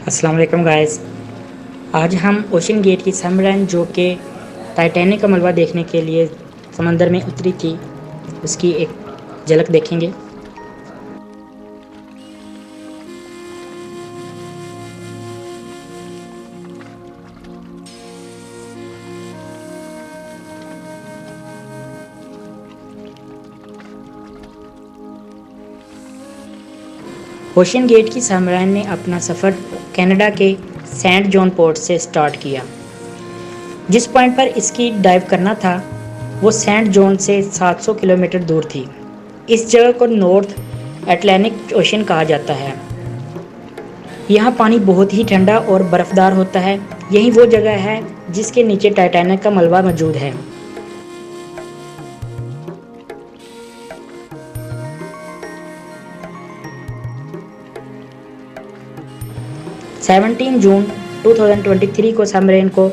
अस्सलाम वालेकुम गाइस। आज हम ओशन गेट की सबमरीन जो कि टाइटैनिक का मलबा देखने के लिए समंदर में उतरी थी उसकी एक झलक देखेंगे। ओशन गेट की सबमरीन ने अपना सफ़र कनाडा के सेंट जॉन पोर्ट से स्टार्ट किया। जिस पॉइंट पर इसकी डाइव करना था वो सेंट जॉन से 700 किलोमीटर दूर थी। इस जगह को नॉर्थ अटलांटिक ओशन कहा जाता है। यहाँ पानी बहुत ही ठंडा और बर्फ़दार होता है। यही वो जगह है जिसके नीचे टाइटैनिक का मलबा मौजूद है। सेवनटीन जून 2023 को सबमरीन को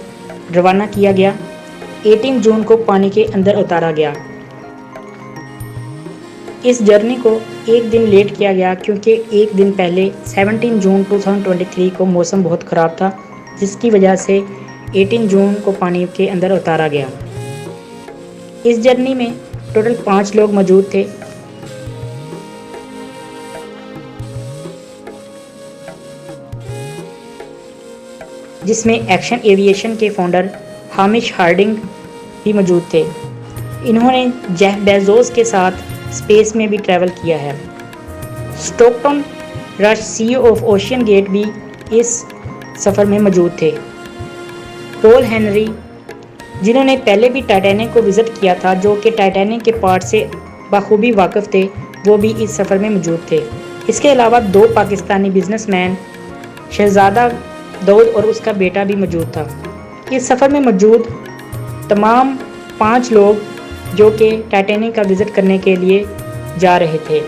रवाना किया गया। 18 जून को पानी के अंदर उतारा गया। इस जर्नी को एक दिन लेट किया गया क्योंकि एक दिन पहले 17 जून 2023 को मौसम बहुत ख़राब था, जिसकी वजह से 18 जून को पानी के अंदर उतारा गया। इस जर्नी में टोटल 5 लोग मौजूद थे। जिसमें एक्शन एविएशन के फाउंडर हामिश हार्डिंग भी मौजूद थे। इन्होंने जेफ बेजोस के साथ स्पेस में भी ट्रैवल किया है। Stockton Rush CEO of OceanGate भी इस सफ़र में मौजूद थे। पॉल हेनरी जिन्होंने पहले भी टाइटैनिक को विज़िट किया था, जो कि टाइटैनिक के पार्ट से बखूबी वाकिफ़ थे, वो भी इस सफ़र में मौजूद थे। इसके अलावा 2 पाकिस्तानी बिजनेसमैन शहजादा दाऊद और उसका बेटा भी मौजूद था। इस सफ़र में मौजूद तमाम 5 लोग जो कि टाइटैनिक का विज़िट करने के लिए जा रहे थे।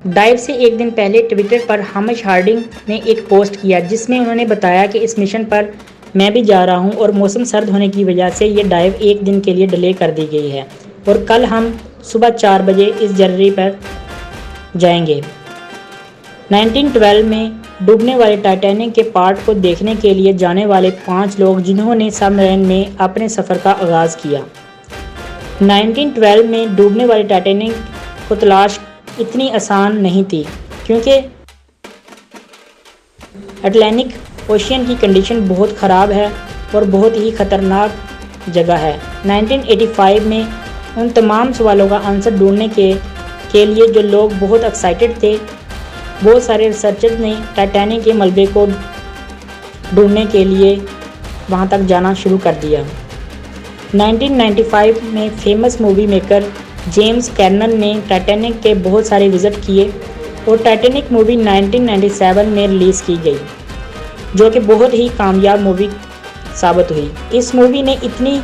डाइव से एक दिन पहले ट्विटर पर हामिश हार्डिंग ने एक पोस्ट किया जिसमें उन्होंने बताया कि इस मिशन पर मैं भी जा रहा हूं और मौसम सर्द होने की वजह से ये डाइव एक दिन के लिए डिले कर दी गई है और कल हम सुबह 4 बजे इस जर्नी पर जाएंगे। 1912 में डूबने वाले टाइटैनिक के पार्ट को देखने के लिए जाने वाले 5 लोग जिन्होंने सबमरीन में अपने सफ़र का आगाज़ किया। 1912 में डूबने वाले टाइटैनिक को तलाश इतनी आसान नहीं थी क्योंकि अटलांटिक ओशियन की कंडीशन बहुत ख़राब है और बहुत ही ख़तरनाक जगह है। 1985 में उन तमाम सवालों का आंसर ढूंढने के लिए जो लोग बहुत एक्साइटेड थे, बहुत सारे रिसर्चर्स ने टाइटैनिक के मलबे को ढूंढने के लिए वहां तक जाना शुरू कर दिया। 1995 में famous movie maker James Cameron ने टाइटैनिक के बहुत सारे विज़िट किए और टाइटैनिक मूवी 1997 में रिलीज़ की गई, जो कि बहुत ही कामयाब मूवी साबित हुई। इस मूवी ने इतनी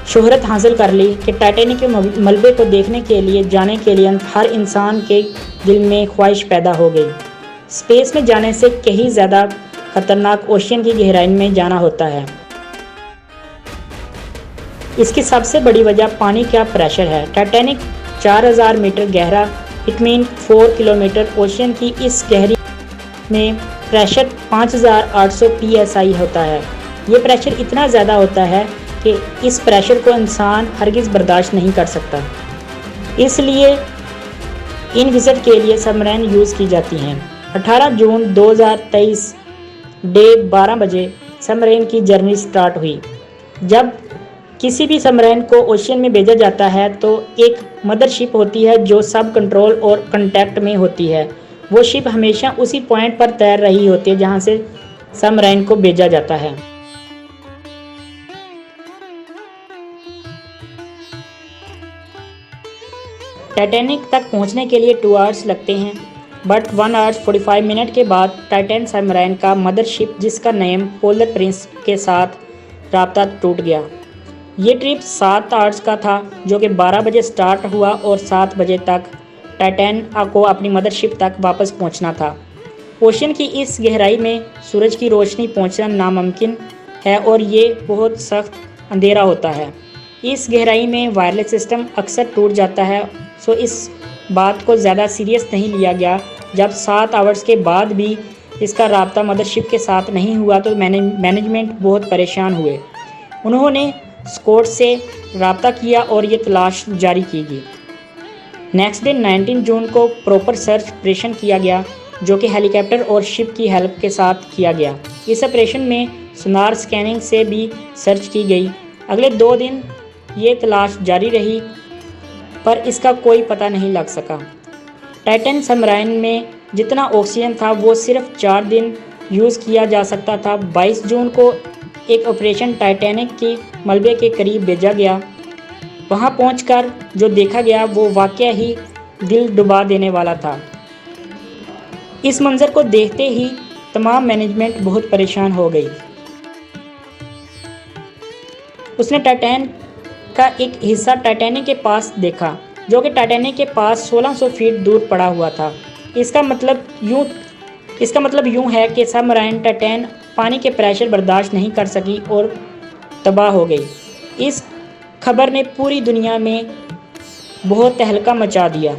शोहरत हासिल कर ली कि टाइटैनिक के मलबे को देखने के लिए जाने के लिए हर इंसान के दिल में ख्वाहिश पैदा हो गई। स्पेस में जाने से कहीं ज़्यादा ख़तरनाक ओशियन की गहराई में जाना होता है। इसकी सबसे बड़ी वजह पानी का प्रेशर है। टाइटैनिक 4000 मीटर गहरा, इट मीन 4 किलोमीटर ओशियन की इस गहरी में प्रेशर 5800 psi होता है। ये प्रेशर इतना ज़्यादा होता है कि इस प्रेशर को इंसान हरगिज़ बर्दाश्त नहीं कर सकता। इसलिए इन विज़िट के लिए सबमरीन यूज़ की जाती हैं। 18 जून 2023 डे 12 बजे सबमरीन की जर्नी स्टार्ट हुई। जब किसी भी सबमरीन को ओशियन में भेजा जाता है तो एक मदरशिप होती है जो सब कंट्रोल और कांटेक्ट में होती है। वो शिप हमेशा उसी पॉइंट पर तैर रही होती है जहां से सबमरीन को भेजा जाता है। टाइटैनिक तक पहुंचने के लिए 2 आवर्स लगते हैं, बट 1 आवर्स 45 मिनट के बाद टाइटैन सबमरीन का मदरशिप जिसका नेम पोलर प्रिंस के साथ राब्ता टूट गया। ये ट्रिप 7 आवर्स का था जो कि 12 बजे स्टार्ट हुआ और 7 बजे तक टाइटैन को अपनी मदरशिप तक वापस पहुंचना था। ओशन की इस गहराई में सूरज की रोशनी पहुंचना नामुमकिन है और ये बहुत सख्त अंधेरा होता है। इस गहराई में वायरलेस सिस्टम अक्सर टूट जाता है, सो इस बात को ज़्यादा सीरियस नहीं लिया गया। जब 7 आवर्स के बाद भी इसका राब्ता मदरशिप के साथ नहीं हुआ तो मैनेजमेंट बहुत परेशान हुए। उन्होंने स्कॉट से राब्ता किया और ये तलाश जारी की गई। नेक्स्ट डे 19 जून को प्रॉपर सर्च ऑपरेशन किया गया, जो कि हेलीकॉप्टर और शिप की हेल्प के साथ किया गया। इस ऑपरेशन में सोनार स्कैनिंग से भी सर्च की गई। अगले 2 दिन ये तलाश जारी रही, पर इसका कोई पता नहीं लग सका। टाइटन सबमरीन में जितना ऑक्सीजन था वो सिर्फ 4 दिन यूज़ किया जा सकता था। 22 जून को एक ऑपरेशन टाइटैनिक की मलबे के करीब भेजा गया। वहां पहुंचकर जो देखा गया वो वाकया ही दिल डुबा देने वाला था। इस मंजर को देखते ही तमाम मैनेजमेंट बहुत परेशान हो गई। उसने टाइटैनिक का एक हिस्सा टाइटैनिक के पास देखा, जो कि टाइटैनिक के पास 1600 फीट दूर पड़ा हुआ था। इसका मतलब यूं है कि सबमरीन टाइटैन पानी के प्रेशर बर्दाश्त नहीं कर सकी और तबाह हो गई। इस खबर ने पूरी दुनिया में बहुत तहलका मचा दिया।